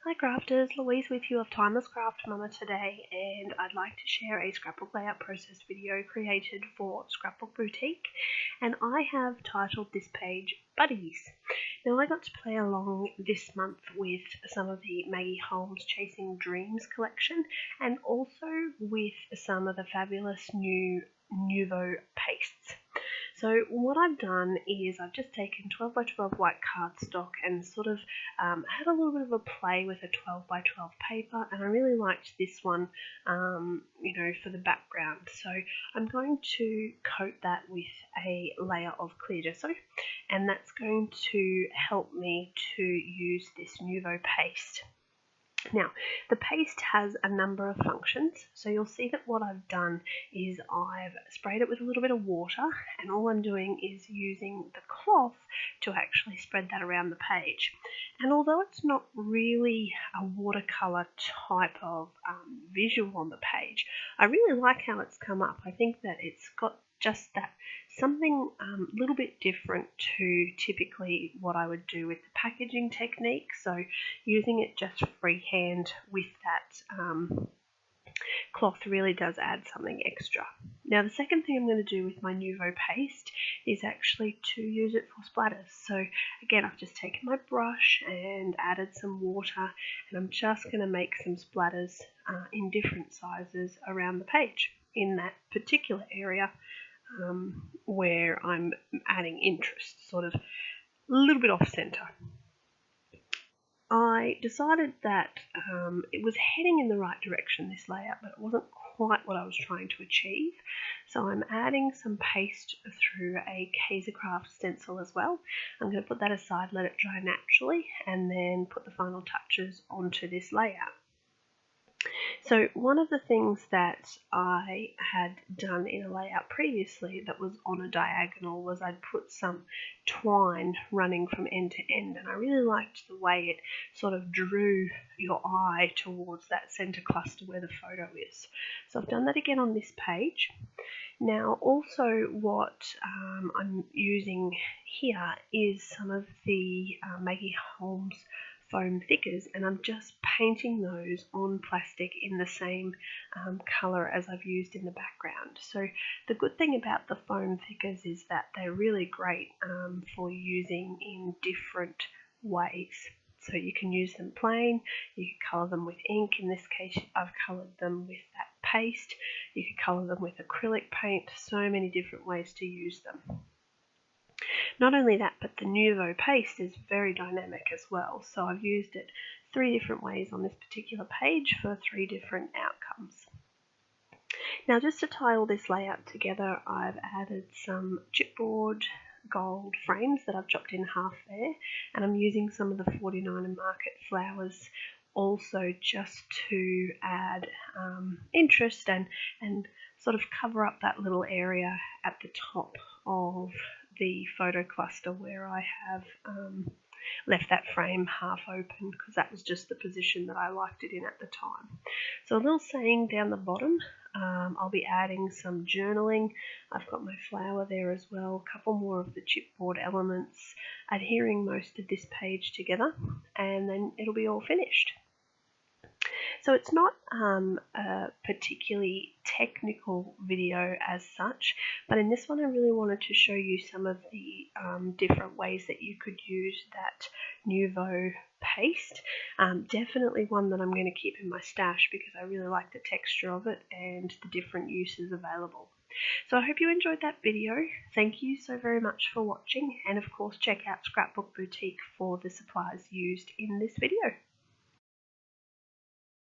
Hi crafters, Louise with you of Timeless Craft Mama today, and I'd like to share a scrapbook layout process video created for Scrapbook Boutique, and I have titled this page Buddies. Now I got to play along this month with some of the Maggie Holmes Chasing Dreams collection and also with some of the fabulous new Nuvo pastes. So what I've done is I've just taken 12 by 12 white cardstock and sort of had a little bit of a play with a 12 by 12 paper, and I really liked this one, for the background. So I'm going to coat that with a layer of clear gesso, and that's going to help me to use this Nuvo paste. Now, the paste has a number of functions, so you'll see that what I've done is I've sprayed it with a little bit of water, and all I'm doing is using the cloth to actually spread that around the page. And although it's not really a watercolour type of visual on the page, I really like how it's come up. I think that it's got just that something a little bit different to typically what I would do with the packaging technique. So using it just freehand with that cloth really does add something extra. Now the second thing I'm going to do with my Nuvo paste is actually to use it for splatters. So again, I've just taken my brush and added some water, and I'm just going to make some splatters in different sizes around the page in that particular area where I'm adding interest, sort of a little bit off center. I decided that it was heading in the right direction, this layout, but it wasn't quite what I was trying to achieve. So I'm adding some paste through a Kaisercraft stencil as well. I'm going to put that aside, let it dry naturally, and then put the final touches onto this layout. So one of the things that I had done in a layout previously that was on a diagonal was I'd put some twine running from end to end, and I really liked the way it sort of drew your eye towards that center cluster where the photo is. So I've done that again on this page. Now also what I'm using here is some of the Maggie Holmes foam thickers, and I'm just painting those on plastic in the same colour as I've used in the background. So the good thing about the foam thickers is that they're really great for using in different ways. So you can use them plain, you can colour them with ink. In this case I've coloured them with that paste. You can colour them with acrylic paint, so many different ways to use them. Not only that, but the Nuvo paste is very dynamic as well. So I've used it 3 different ways on this particular page for 3 different outcomes. Now just to tie all this layout together, I've added some chipboard gold frames that I've chopped in half there, and I'm using some of the 49 and Market flowers also just to add interest and sort of cover up that little area at the top of the photo cluster where I have left that frame half open, because that was just the position that I liked it in at the time. So a little saying down the bottom, I'll be adding some journaling. I've got my flower there as well, a couple more of the chipboard elements, adhering most of this page together, and then it'll be all finished. So it's not a particularly technical video as such, but in this one I really wanted to show you some of the different ways that you could use that Nuvo paste. Definitely one that I'm going to keep in my stash because I really like the texture of it and the different uses available. So I hope you enjoyed that video. Thank you so very much for watching, and of course check out Scrapbook Boutique for the supplies used in this video.